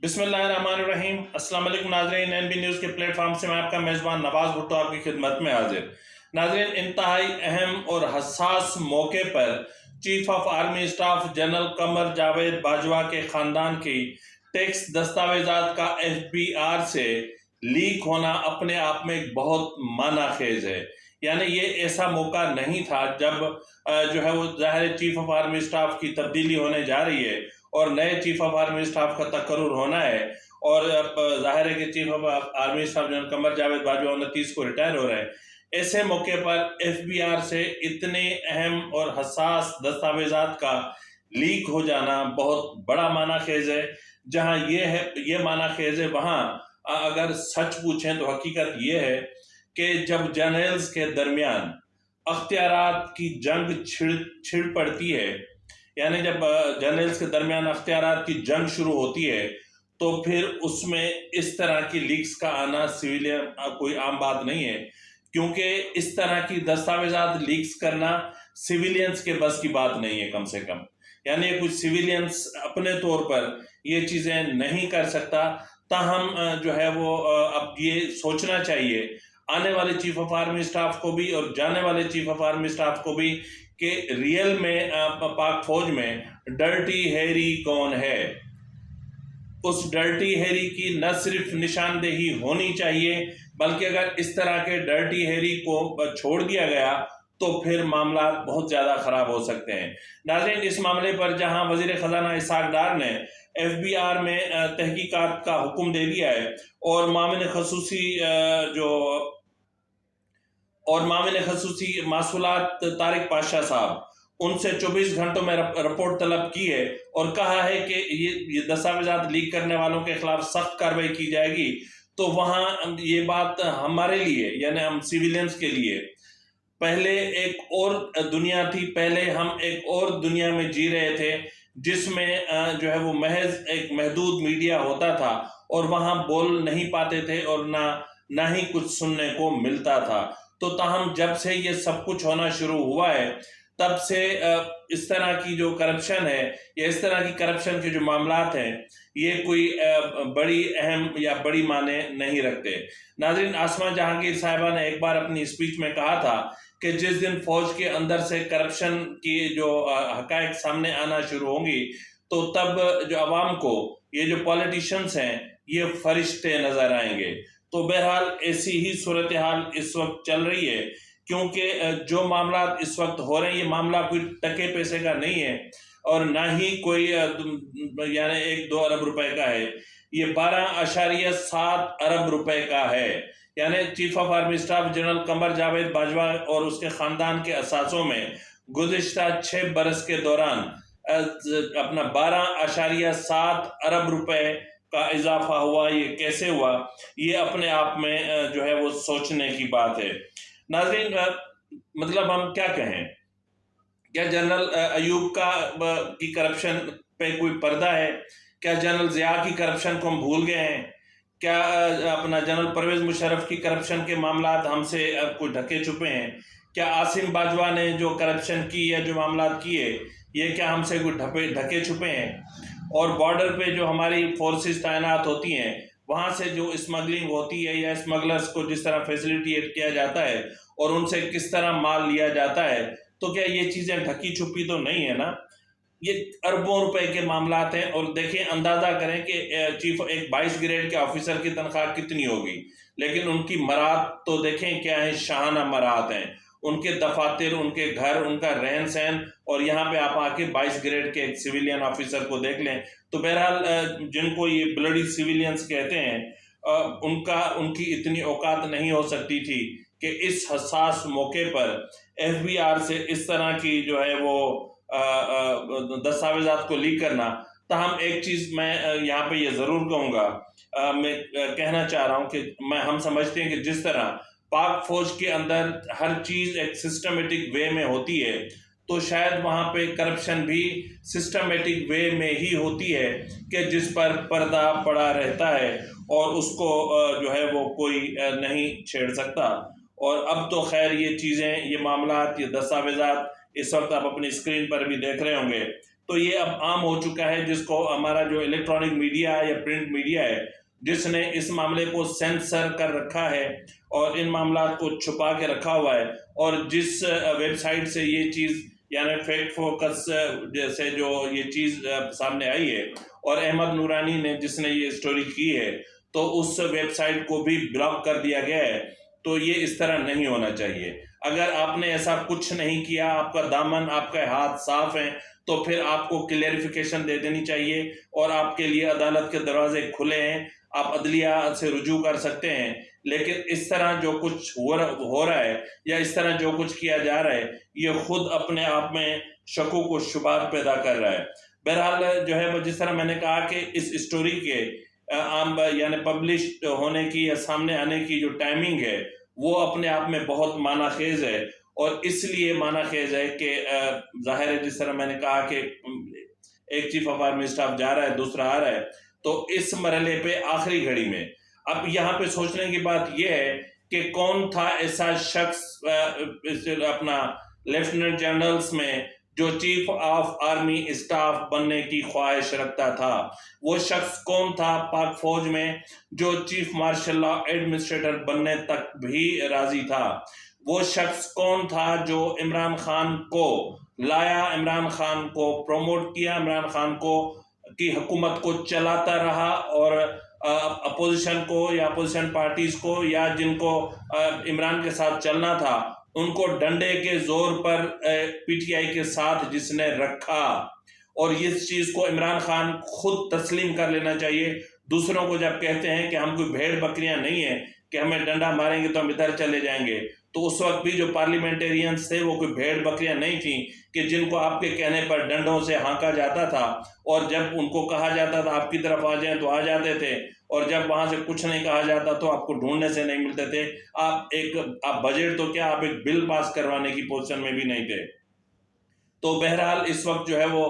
بسم اللہ الرحمن الرحیم۔ السلام علیکم ناظرین، این بی نیوز کے پلیٹ فارم سے میں آپ کا میزبان نواز بھٹو آپ کی خدمت میں حاضر۔ ناظرین، انتہائی اہم اور حساس موقع پر chief of army staff general Qamar Javed Bajwa کے خاندان کی ٹیکس دستاویزات کا FBI سے لیک ہونا اپنے آپ میں ایک بہت معنی خیز ہے۔ یعنی یہ ایسا موقع نہیں تھا جب جو ہے وہ ظاہر چیف آف آرمی اسٹاف کی تبدیلی ہونے جا رہی ہے اور نئے چیف آف آرمی اسٹاف کا تقرر ہونا ہے، اور ظاہر ہے کہ chief of army staff general Qamar Javed Bajwa 29 کو ریٹائر ہو رہے ہیں۔ ایسے موقع پر FBI سے اتنے اہم اور حساس دستاویزات کا لیک ہو جانا بہت بڑا معنی خیز ہے۔ جہاں یہ معنی خیز ہے، وہاں اگر سچ پوچھیں تو حقیقت یہ ہے کہ جب جرنلز کے درمیان اختیارات کی جنگ چھڑ پڑتی ہے، یعنی جب جرنلز کے درمیان اختیارات کی جنگ شروع ہوتی ہے، تو پھر اس میں اس طرح کی لیکس کا آنا سویلین کوئی عام بات نہیں ہے، کیونکہ اس طرح کی دستاویزات لیکس کرنا سویلینز کے بس کی بات نہیں ہے کم سے کم۔ یعنی کچھ سویلینز اپنے طور پر یہ چیزیں نہیں کر سکتا، تاہم جو ہے وہ اب یہ سوچنا چاہیے آنے والے چیف آف آرمی اسٹاف کو بھی اور جانے والے چیف آف آرمی اسٹاف کو بھی کہ ریئل میں پاک فوج میں ڈرٹی ہیری کون ہے۔ اس ڈرٹی ہیری کی نہ صرف نشاندہی ہونی چاہیے، بلکہ اگر اس طرح کے ڈرٹی ہیری کو چھوڑ دیا گیا تو پھر معاملات بہت زیادہ خراب ہو سکتے ہیں۔ ناظرین، اس معاملے پر جہاں وزیر خزانہ اسحاق ڈار نے FBI میں تحقیقات کا حکم دے دیا ہے اور معاون خصوصی محصولات طارق پاشا صاحب ان سے 24 گھنٹوں میں رپورٹ طلب کی ہے اور کہا ہے کہ یہ دستاویزات لیک کرنے والوں کے خلاف سخت کارروائی کی جائے گی، تو وہاں یہ بات ہمارے لیے، یعنی ہم سیویلینز کے لیے پہلے ایک اور دنیا تھی۔ پہلے ہم ایک اور دنیا میں جی رہے تھے جس میں جو ہے وہ محض ایک محدود میڈیا ہوتا تھا اور وہاں بول نہیں پاتے تھے اور نہ ہی کچھ سننے کو ملتا تھا۔ تو تاہم جب سے یہ سب کچھ ہونا شروع ہوا ہے، تب سے اس طرح کی جو کرپشن ہے یا اس طرح کی کرپشن کے جو معاملات ہیں، یہ کوئی بڑی اہم یا بڑی معنی نہیں رکھتے۔ ناظرین، آسمہ جہانگیر صاحبہ نے ایک بار اپنی اسپیچ میں کہا تھا کہ جس دن فوج کے اندر سے کرپشن کی جو حقائق سامنے آنا شروع ہوں گی، تو تب جو عوام کو یہ جو پولیٹیشنز ہیں یہ فرشتے نظر آئیں گے۔ تو بہرحال ایسی ہی صورتحال اس وقت چل رہی ہے، کیونکہ جو معاملات اس وقت ہو رہے ہیں یہ معاملہ کوئی ٹکے پیسے کا نہیں ہے اور نہ ہی کوئی یعنی 1-2 ارب روپے کا ہے، یہ 12.7 ارب روپے کا ہے۔ یعنی chief of army staff general Qamar Javed Bajwa اور اس کے خاندان کے اثاثوں میں گزشتہ 6 برس کے دوران اپنا 12.7 ارب روپے کا اضافہ ہوا۔ یہ کیسے ہوا؟ یہ اپنے آپ میں جو ہے وہ سوچنے کی بات ہے۔ ناظرین، مطلب ہم کیا کہیں؟ کیا جنرل ایوب کی کرپشن پہ کوئی پردہ ہے؟ کیا جنرل ضیاء کی کرپشن کو ہم بھول گئے ہیں؟ کیا اپنا جنرل پرویز مشرف کی کرپشن کے معاملات ہم سے کوئی ڈھکے چھپے ہیں؟ کیا عاصم باجوہ نے جو کرپشن کی یا جو معاملات کیے، یہ کیا ہم سے کوئی ڈھکے چھپے ہیں؟ اور بارڈر پہ جو ہماری فورسز تعینات ہوتی ہیں، وہاں سے جو اسمگلنگ ہوتی ہے یا اسمگلرز کو جس طرح فیسیلیٹیٹ کیا جاتا ہے اور ان سے کس طرح مال لیا جاتا ہے، تو کیا یہ چیزیں ڈھکی چھپی تو نہیں ہے نا؟ یہ اربوں روپے کے معاملات ہیں۔ اور دیکھیں، اندازہ کریں کہ چیف ایک 22 گریڈ کے آفیسر کی تنخواہ کتنی ہوگی، لیکن ان کی مراد تو دیکھیں کیا ہیں، شاہانہ مراد ہیں۔ ان کے دفاتر، ان کے گھر، ان کا رہن سہن، اور یہاں پہ آپ آ کے 22 گریڈ کے ایک سویلین آفیسر کو دیکھ لیں۔ تو بہرحال جن کو یہ بلڈی سویلینز کہتے ہیں، ان کی اتنی اوقات نہیں ہو سکتی تھی کہ اس حساس موقع پر FBI سے اس طرح کی جو ہے وہ دستاویزات کو لیک کرنا۔ تاہم ایک چیز میں یہاں پہ یہ ضرور کہوں گا، میں کہنا چاہ رہا ہوں کہ ہم سمجھتے ہیں کہ جس طرح پاک فوج کے اندر ہر چیز ایک سسٹمیٹک وے میں ہوتی ہے، تو شاید وہاں پہ کرپشن بھی سسٹمیٹک وے میں ہی ہوتی ہے کہ جس پر پردہ پڑا رہتا ہے اور اس کو جو ہے وہ کوئی نہیں چھیڑ سکتا۔ اور اب تو خیر یہ چیزیں، یہ معاملات، یہ دستاویزات اس وقت آپ اپنی اسکرین پر بھی دیکھ رہے ہوں گے، تو یہ اب عام ہو چکا ہے، جس کو ہمارا جو الیکٹرانک میڈیا یا پرنٹ میڈیا ہے جس نے اس معاملے کو سینسر کر رکھا ہے اور ان معاملات کو چھپا کے رکھا ہوا ہے، اور جس ویب سائٹ سے یہ چیز یعنی فیکٹ فوکس جیسے جو یہ چیز سامنے آئی ہے اور احمد نورانی نے جس نے یہ سٹوری کی ہے، تو اس ویب سائٹ کو بھی بلاک کر دیا گیا ہے۔ تو یہ اس طرح نہیں ہونا چاہیے۔ اگر آپ نے ایسا کچھ نہیں کیا، آپ کا دامن، آپ کا ہاتھ صاف ہیں، تو پھر آپ کو کلیئرفیکیشن دے دینی چاہیے اور آپ کے لیے عدالت کے دروازے کھلے ہیں، آپ عدلیہ سے رجوع کر سکتے ہیں۔ لیکن اس طرح جو کچھ ہو رہا ہے یا اس طرح جو کچھ کیا جا رہا ہے، یہ خود اپنے آپ میں شکوک و شبہات پیدا کر رہا ہے۔ بہرحال جو ہے جس طرح میں نے کہا کہ اس اسٹوری کے عام یعنی پبلش ہونے کی یا سامنے آنے کی جو ٹائمنگ ہے وہ اپنے آپ میں بہت معنی خیز ہے، اور اس لیے معنی خیز ہے کہ ظاہر ہے جس طرح میں نے کہا کہ ایک چیف آف آرمی اسٹاف جا رہا ہے، دوسرا آ رہا ہے، تو اس مرحلے پہ آخری گھڑی میں اب یہاں پہ سوچنے کی بات یہ ہے کہ کون تھا ایسا شخص اپنا لیفٹیننٹ جنرلز میں جو چیف آف آرمی اسٹاف بننے کی خواہش رکھتا تھا؟ وہ شخص کون تھا پاک فوج میں جو چیف مارشل لا ایڈمنسٹریٹر بننے تک بھی راضی تھا؟ وہ شخص کون تھا جو عمران خان کو لایا، عمران خان کو پروموٹ کیا، عمران خان کو کی حکومت کو چلاتا رہا، اور اپوزیشن کو یا اپوزیشن پارٹیز کو یا جن کو عمران کے ساتھ چلنا تھا ان کو ڈنڈے کے زور پر پی ٹی آئی کے ساتھ جس نے رکھا؟ اور اس چیز کو عمران خان خود تسلیم کر لینا چاہیے۔ دوسروں کو جب کہتے ہیں کہ ہم کوئی بھیڑ بکریاں نہیں ہیں کہ ہمیں ڈنڈا ماریں گے تو ہم ادھر چلے جائیں گے، تو اس وقت بھی جو پارلیمنٹیرینز تھے وہ کوئی بھیڑ بکریاں نہیں تھیں کہ جن کو آپ کے کہنے پر ڈنڈوں سے ہانکا جاتا تھا، اور جب ان کو کہا جاتا تھا آپ کی طرف آ جائیں تو آ جاتے تھے، اور جب وہاں سے کچھ نہیں کہا جاتا تو آپ کو ڈھونڈنے سے نہیں ملتے تھے۔ آپ بجٹ تو کیا، آپ ایک بل پاس کروانے کی پوزیشن میں بھی نہیں تھے۔ تو بہرحال اس وقت جو ہے وہ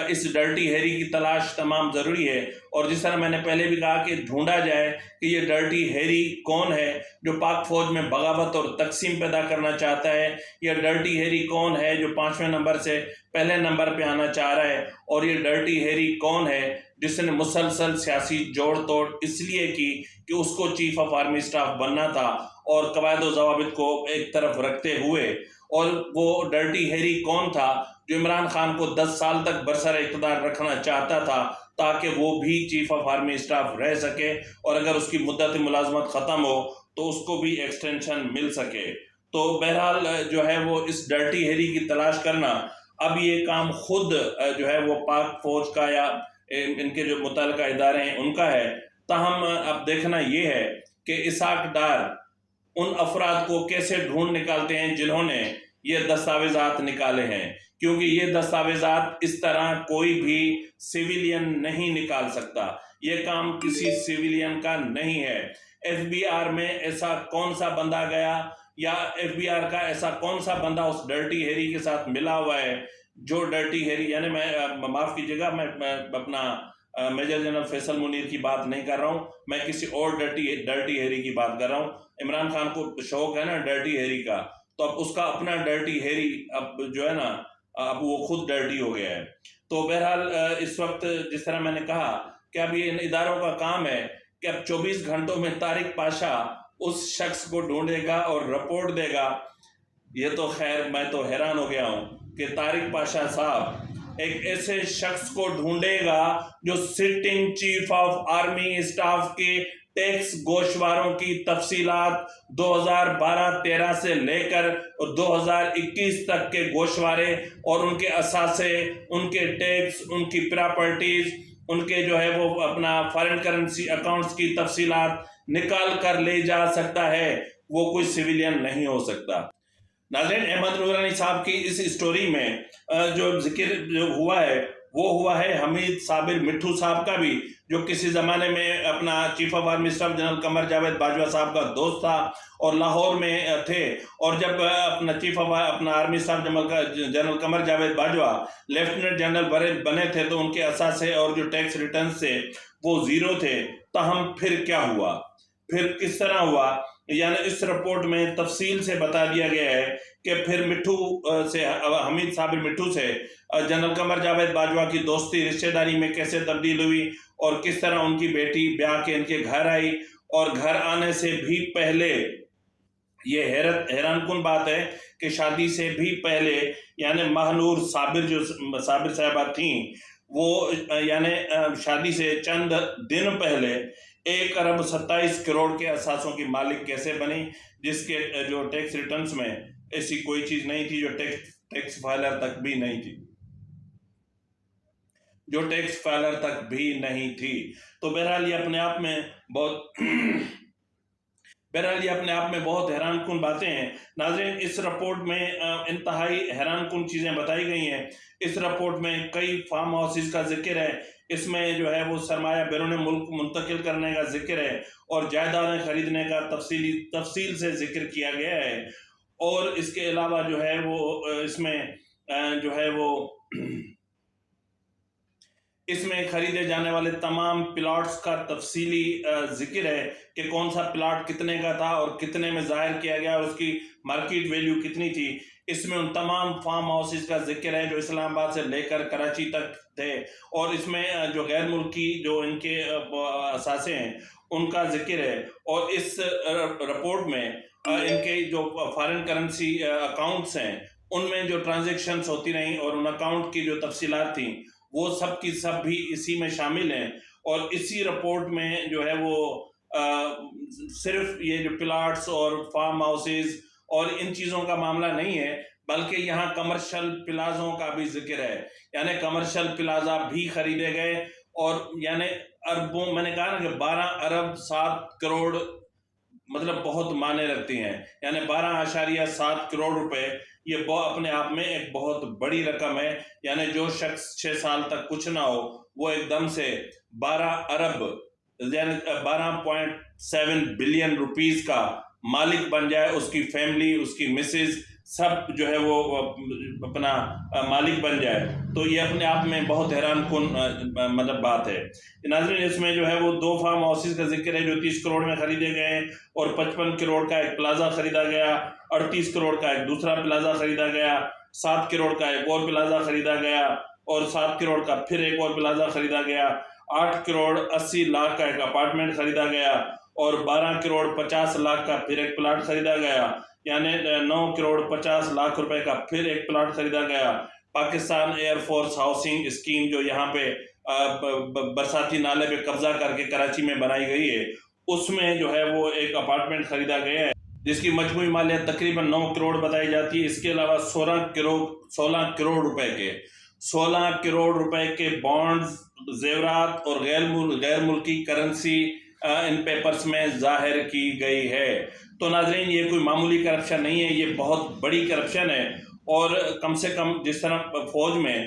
اس ڈرٹی ہیری کی تلاش تمام ضروری ہے، اور جس طرح میں نے پہلے بھی کہا کہ ڈھونڈا جائے کہ یہ ڈرٹی ہیری کون ہے جو پاک فوج میں بغاوت اور تقسیم پیدا کرنا چاہتا ہے، یہ ڈرٹی ہیری کون ہے جو 5ویں نمبر سے پہلے نمبر پہ آنا چاہ رہا ہے، اور یہ ڈرٹی ہیری کون ہے جس نے مسلسل سیاسی جوڑ توڑ اس لیے کی کہ اس کو چیف آف آرمی سٹاف بننا تھا، اور قواعد و ضوابط کو ایک طرف رکھتے ہوئے۔ اور وہ ڈرٹی ہیری کون تھا جو عمران خان کو 10 سال تک برسر اقتدار رکھنا چاہتا تھا تاکہ وہ بھی چیف آف آرمی اسٹاف رہ سکے، اور اگر اس کی مدت ملازمت ختم ہو تو اس کو بھی ایکسٹینشن مل سکے۔ تو بہرحال جو ہے وہ اس ڈرٹی ہیری کی تلاش کرنا، اب یہ کام خود جو ہے وہ پاک فوج کا یا ان کے جو متعلقہ ادارے ہیں ان کا ہے۔ تاہم اب دیکھنا یہ ہے کہ اسحاق ڈار ان افراد کو کیسے ڈھونڈ نکالتے ہیں جنہوں نے یہ دستاویزات نکالے ہیں، کیونکہ یہ دستاویزات اس طرح کوئی بھی سیویلین نہیں نکال سکتا، یہ کام کسی سیویلین کا نہیں ہے۔ ایف بی آر میں ایسا کون سا بندہ گیا یا ایف بی آر کا ایسا کون سا بندہ اس ڈرٹی ہیری کے ساتھ ملا ہوا ہے جو ڈرٹی ہیری، یعنی میں معاف کیجیے گا، میں اپنا میجر جنرل فیصل منیر کی بات نہیں کر رہا ہوں، میں کسی اور ڈرٹی ہیری کی بات کر رہا ہوں۔ عمران خان کو شوق ہے نا ڈرٹی ہیری کا، تو اب اس کا اپنا ڈرٹی ہیری اب جو ہے نا اب وہ خود ڈرٹی ہو گیا ہے۔ تو بہرحال اس وقت جس طرح میں نے کہا کہ اب یہ ان اداروں کا کام ہے کہ اب 24 گھنٹوں میں طارق پاشا اس شخص کو ڈھونڈے گا اور رپورٹ دے گا۔ یہ تو خیر میں تو حیران ہو گیا ہوں کہ طارق پاشا صاحب ایک ایسے شخص کو ڈھونڈے گا جو sitting chief of army staff کے ٹیکس گوشواروں کی تفصیلات 2012-13 سے لے کر 2021 تک کے گوشوارے اور ان کے اثاثے، ان کے ٹیکس، ان کی پراپرٹیز، ان کے جو ہے وہ اپنا فارن کرنسی اکاؤنٹس کی تفصیلات نکال کر لے جا سکتا ہے، وہ کوئی سیویلین نہیں ہو سکتا۔ ناظرین، احمد نورانی صاحب کی اس اسٹوری میں جو ذکر جو ہوا ہے وہ ہوا ہے حمید صابر مٹھو صاحب کا بھی، جو کسی زمانے میں اپنا chief of army staff general Qamar Javed Bajwa صاحب کا دوست تھا اور لاہور میں تھے، اور جب اپنا چیف آف اپنا army staff general Qamar Javed Bajwa lieutenant general بنے تھے تو ان کے اثاثے اور جو ٹیکس ریٹرنز تھے وہ زیرو تھے۔ تاہم پھر کیا ہوا، پھر کس طرح ہوا یعنی اس رپورٹ میں تفصیل سے بتا دیا گیا ہے کہ پھر مٹھو سے حمید صابر مٹھو سے جنرل قمر جاوید باجوہ کی دوستی رشتہ داری میں کیسے تبدیل ہوئی اور کس طرح ان کی بیٹی بیاہ کے ان کے گھر آئی، اور گھر آنے سے بھی پہلے یہ حیران کن بات ہے کہ شادی سے بھی پہلے یعنی ماہنور صابر جو صابر صاحبہ تھیں وہ یعنی شادی سے چند دن پہلے 1 ارب 27 کروڑ کے اثاثوں کی مالک کیسے بنی، جس کے جو ٹیکس ریٹرنز میں ایسی کوئی چیز نہیں تھی، جو ٹیکس فائلر تک بھی نہیں تھی، جو ٹیکس فائلر تک بھی نہیں تھی۔ تو بہرحال یہ اپنے آپ میں بہت حیران کن باتیں ہیں۔ ناظرین، اس رپورٹ میں انتہائی حیران کن چیزیں بتائی گئی ہیں۔ اس رپورٹ میں کئی فارم ہاؤسز کا ذکر ہے، اس میں جو ہے وہ سرمایہ بیرون ملک منتقل کرنے کا ذکر ہے، اور جائیدادیں خریدنے کا تفصیل سے ذکر کیا گیا ہے، اور اس کے علاوہ جو ہے وہ اس میں خریدے جانے والے تمام پلاٹس کا تفصیلی ذکر ہے کہ کون سا پلاٹ کتنے کا تھا اور کتنے میں ظاہر کیا گیا اور اس کی مارکیٹ ویلیو کتنی تھی۔ اس میں ان تمام فارم ہاؤسز کا ذکر ہے جو اسلام آباد سے لے کر کراچی تک تھے، اور اس میں جو غیر ملکی جو ان کے اثاثے ہیں ان کا ذکر ہے، اور اس رپورٹ میں ان کے جو فارن کرنسی اکاؤنٹس ہیں ان میں جو ٹرانزیکشنز ہوتی رہیں اور ان اکاؤنٹ کی جو تفصیلات تھیں وہ سب کی سب بھی اسی میں شامل ہیں۔ اور اسی رپورٹ میں جو ہے وہ صرف یہ جو پلاٹس اور فارم ہاؤسز اور ان چیزوں کا معاملہ نہیں ہے، بلکہ یہاں کمرشل پلازوں کا بھی ذکر ہے، یعنی کمرشل پلازا بھی خریدے گئے، اور یعنی اربوں، میں نے کہا نا کہ 12 ارب 7 کروڑ مطلب بہت معنی رکھتی ہیں، یعنی 12.7 کروڑ روپے، یہ اپنے آپ میں ایک بہت بڑی رقم ہے۔ یعنی جو شخص 6 سال تک کچھ نہ ہو وہ ایک دم سے 12 ارب یعنی 12.7 بلین روپیز کا مالک بن جائے، اس کی فیملی، اس کی مسز سب جو ہے وہ اپنا مالک بن جائے، تو یہ اپنے آپ میں بہت حیران کن مطلب بات ہے۔ ناظرین، اس میں جو ہے وہ 2 فارم ہاؤسز کا ذکر ہے جو 30 کروڑ میں خریدے گئے ہیں، اور 55 کروڑ کا ایک پلازا خریدا گیا، 38 کروڑ کا ایک دوسرا پلازا خریدا گیا، 7 کروڑ کا ایک اور پلازا خریدا گیا، اور 7 کروڑ کا پھر ایک اور پلازا خریدا گیا، 8 کروڑ 80 لاکھ کا ایک اپارٹمنٹ خریدا گیا، اور 12 کروڑ 50 لاکھ کا پھر ایک پلاٹ خریدا گیا، یعنی 9 کروڑ 50 لاکھ روپے کا پھر ایک پلاٹ خریدا گیا۔ Pakistan air force housing scheme جو یہاں پہ برساتی نالے پہ قبضہ کر کے کراچی میں بنائی گئی ہے، اس میں جو ہے وہ ایک اپارٹمنٹ خریدا گیا ہے جس کی مجموعی مالیت تقریباً 9 کروڑ بتائی جاتی ہے۔ اس کے علاوہ 16 کروڑ روپے کے بانڈز، زیورات اور غیر ملکی کرنسی ان پیپرز میں ظاہر کی گئی ہے۔ تو ناظرین، یہ کوئی معمولی کرپشن نہیں ہے، یہ بہت بڑی کرپشن ہے، اور کم سے کم جس طرح فوج میں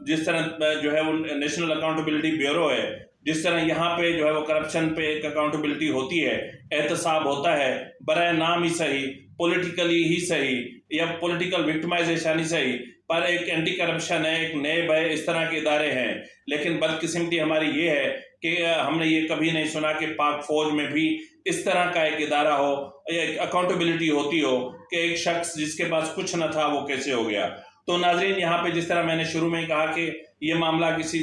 جس طرح جو ہے وہ نیشنل اکاؤنٹیبلٹی بیورو ہے، جس طرح یہاں پہ جو ہے وہ کرپشن پہ ایک اکاؤنٹیبلٹی ہوتی ہے، احتساب ہوتا ہے، برائے نام ہی صحیح، پولیٹیکلی ہی صحیح یا پولیٹیکل وکٹمائزیشن ہی صحیح، پر ایک اینٹی کرپشن ہے، ایک نیب ہے، اس طرح کے ادارے ہیں۔ لیکن بدقسمتی ہماری یہ ہے کہ ہم نے یہ کبھی نہیں سنا کہ پاک فوج میں بھی اس طرح کا ایک ادارہ ہو، ایک اکاؤنٹیبلٹی ہوتی ہو کہ ایک شخص جس کے پاس کچھ نہ تھا وہ کیسے ہو گیا۔ تو ناظرین، یہاں پہ جس طرح میں نے شروع میں کہا کہ یہ معاملہ کسی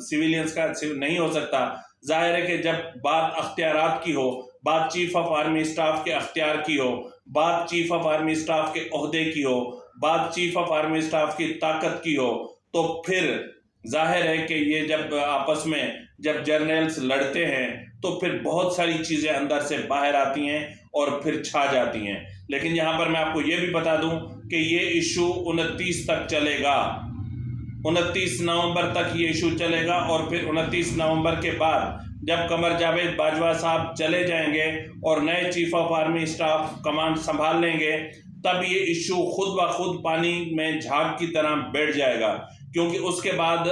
سویلینز کا نہیں ہو سکتا، ظاہر ہے کہ جب بات اختیارات کی ہو، بات چیف آف آرمی اسٹاف کے اختیار کی ہو، بات چیف آف آرمی اسٹاف کے عہدے کی ہو، بات چیف آف آرمی اسٹاف کی طاقت کی ہو، تو پھر ظاہر ہے کہ یہ جب آپس میں جب جرنیلز لڑتے ہیں تو پھر بہت ساری چیزیں اندر سے باہر آتی ہیں اور پھر چھا جاتی ہیں۔ لیکن یہاں پر میں آپ کو یہ بھی بتا دوں کہ یہ ایشو 29 تک چلے گا، 29 نومبر تک یہ ایشو چلے گا، اور پھر 29 نومبر کے بعد جب قمر جاوید باجوہ صاحب چلے جائیں گے اور نئے chief of army staff command سنبھال لیں گے، تب یہ ایشو خود بخود پانی میں جھاگ کی طرح بیٹھ جائے گا، کیونکہ اس کے بعد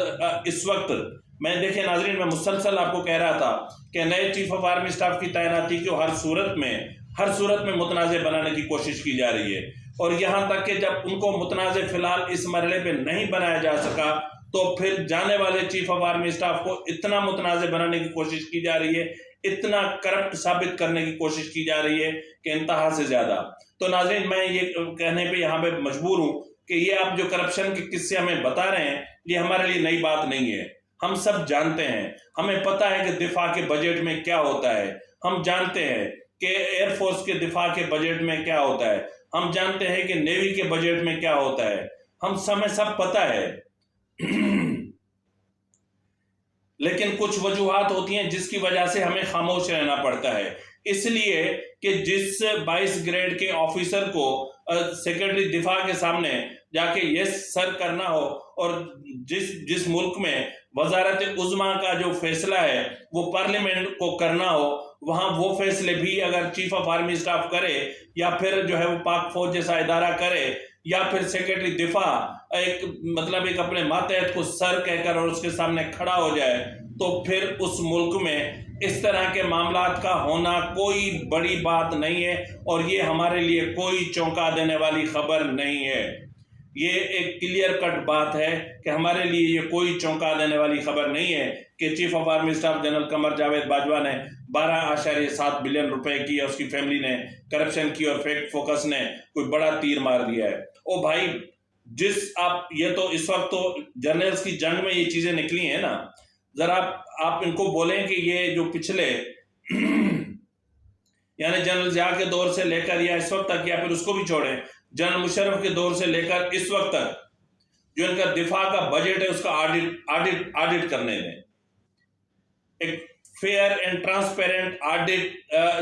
اس وقت میں دیکھیں ناظرین، میں مسلسل آپ کو کہہ رہا تھا کہ نئے چیف آف آرمی اسٹاف کی تعیناتی کو ہر صورت میں متنازع بنانے کی کوشش کی جا رہی ہے، اور یہاں تک کہ جب ان کو متنازع فی الحال اس مرحلے پہ نہیں بنایا جا سکا تو پھر جانے والے چیف آف آرمی اسٹاف کو اتنا متنازع بنانے کی کوشش کی جا رہی ہے، اتنا کرپٹ ثابت کرنے کی کوشش کی جا رہی ہے کہ انتہا سے زیادہ. تو ناظرین میں یہ کہنے پہ یہاں پہ مجبور ہوں کہ یہ آپ جو کرپشن کے قصے ہمیں بتا رہے ہیں یہ ہمارے لیے نئی بات نہیں ہے. ہم سب جانتے ہیں, ہمیں پتہ ہے کہ دفاع کے بجٹ میں کیا ہوتا ہے, ہم جانتے ہیں کہ ایئر فورس کے دفاع کے بجٹ میں کیا ہوتا ہے, ہم جانتے ہیں کہ نیوی کے بجٹ میں کیا ہوتا ہے, ہمیں سب پتہ ہے. لیکن کچھ وجوہات ہوتی ہیں جس کی وجہ سے ہمیں خاموش رہنا پڑتا ہے, اس لیے کہ جس 22 گریڈ کے آفیسر کو سیکرٹری دفاع کے سامنے جا کے یس سر کرنا ہو, اور جس ملک میں وزارت عظمیٰ کا جو فیصلہ ہے وہ پارلیمنٹ کو کرنا ہو, وہاں وہ فیصلے بھی اگر چیف آف آرمی اسٹاف کرے یا پھر جو ہے وہ پاک فوج جیسا ادارہ کرے یا پھر سیکرٹری دفاع ایک اپنے ماتحت کو سر کہہ کر اور اس کے سامنے کھڑا ہو جائے, تو پھر اس ملک میں اس طرح کے معاملات کا ہونا کوئی بڑی بات نہیں ہے, اور یہ ہمارے لیے کوئی چونکا دینے والی خبر نہیں ہے. یہ ایک کلیئر کٹ بات ہے کہ ہمارے لیے یہ کوئی چونکا دینے والی خبر نہیں ہے کہ chief of army staff general Qamar Javed Bajwa نے 12.7 بلین روپے کی, اس کی فیملی نے کرپشن کی, اور فیکٹ فوکس نے کوئی بڑا تیر مار دیا ہے. او بھائی, یہ تو اس وقت تو جرنلز کی جنگ میں یہ چیزیں نکلی ہیں نا, ذرا آپ ان کو بولیں کہ یہ جو پچھلے یعنی جنرل ضیاء کے دور سے لے کر یا اس وقت تک, یا پھر اس کو بھی چھوڑیں, جنرل مشرف کے دور سے لے کر اس وقت تک جو ان کا دفاع کا بجٹ ہے اس کا آڈٹ کرنے دیں. ایک فیئر اینڈ ٹرانسپیرنٹ آڈٹ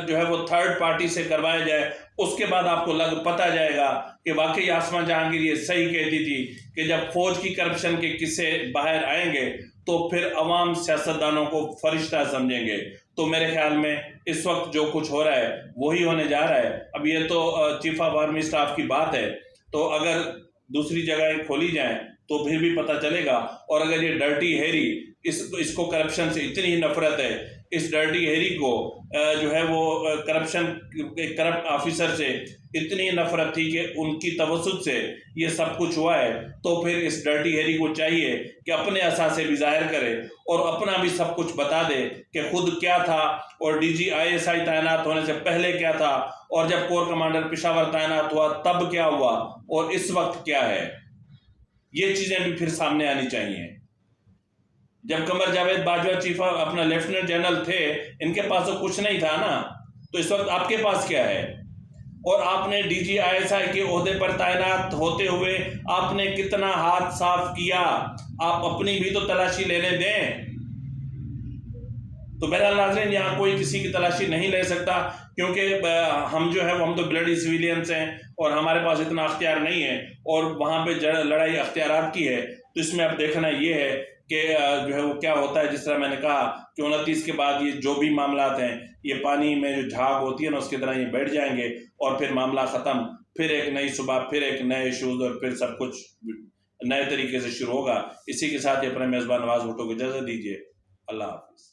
جو ہے وہ تھرڈ پارٹی سے کروایا جائے, اس کے بعد آپ کو پتا جائے گا کہ واقعی آسما جہانگیر یہ صحیح کہتی تھی کہ جب فوج کی کرپشن کے قصے باہر آئیں گے تو پھر عوام سیاستدانوں کو فرشتہ سمجھیں گے. تو میرے خیال میں اس وقت جو کچھ ہو رہا ہے وہی ہونے جا رہا ہے. اب یہ تو چیف آف آرمی اسٹاف کی بات ہے, تو اگر دوسری جگہیں کھولی جائیں تو پھر بھی پتہ چلے گا. اور اگر یہ ڈرٹی ہیری اس کو کرپشن سے اتنی ہی نفرت ہے, اس ڈرٹی ہیری کو جو ہے وہ کرپٹ آفیسر سے اتنی نفرت تھی کہ ان کی توسط سے یہ سب کچھ ہوا ہے, تو پھر اس ڈرٹی ہیری کو چاہیے کہ اپنے اثاثے بھی ظاہر کرے اور اپنا بھی سب کچھ بتا دے کہ خود کیا تھا, اور ڈی جی ISI تعینات ہونے سے پہلے کیا تھا, اور جب کور کمانڈر پشاور تعینات ہوا تب کیا ہوا, اور اس وقت کیا ہے. یہ چیزیں بھی پھر سامنے آنی چاہیے. جب قمر جاوید باجوہ چیف اپنا لیفٹیننٹ جنرل تھے, ان کے پاس تو کچھ نہیں تھا نا, تو اس وقت آپ کے پاس کیا ہے؟ اور آپ نے ڈی جی ISI کے عہدے پر تعینات ہوتے ہوئے آپ نے کتنا ہاتھ صاف کیا, آپ اپنی بھی تو تلاشی لینے دیں. تو بہرحال ناظرین, یہاں کوئی کسی کی تلاشی نہیں لے سکتا, کیونکہ ہم جو ہے ہم تو بلڈی سویلینز ہیں اور ہمارے پاس اتنا اختیار نہیں ہے, اور وہاں پہ لڑائی اختیارات کی ہے. تو اس میں اب دیکھنا یہ ہے کہ جو ہے وہ کیا ہوتا ہے. جس طرح میں نے کہا کہ 29 کے بعد یہ جو بھی معاملات ہیں یہ پانی میں جو جھاگ ہوتی ہے نا اس کی طرح یہ بیٹھ جائیں گے, اور پھر معاملہ ختم, پھر ایک نئی صبح, پھر ایک نئے ایشوز, اور پھر سب کچھ نئے طریقے سے شروع ہوگا. اسی کے ساتھ یہ اپنے میزبان نواز بھٹو کو اجازت دیجیے. اللہ حافظ.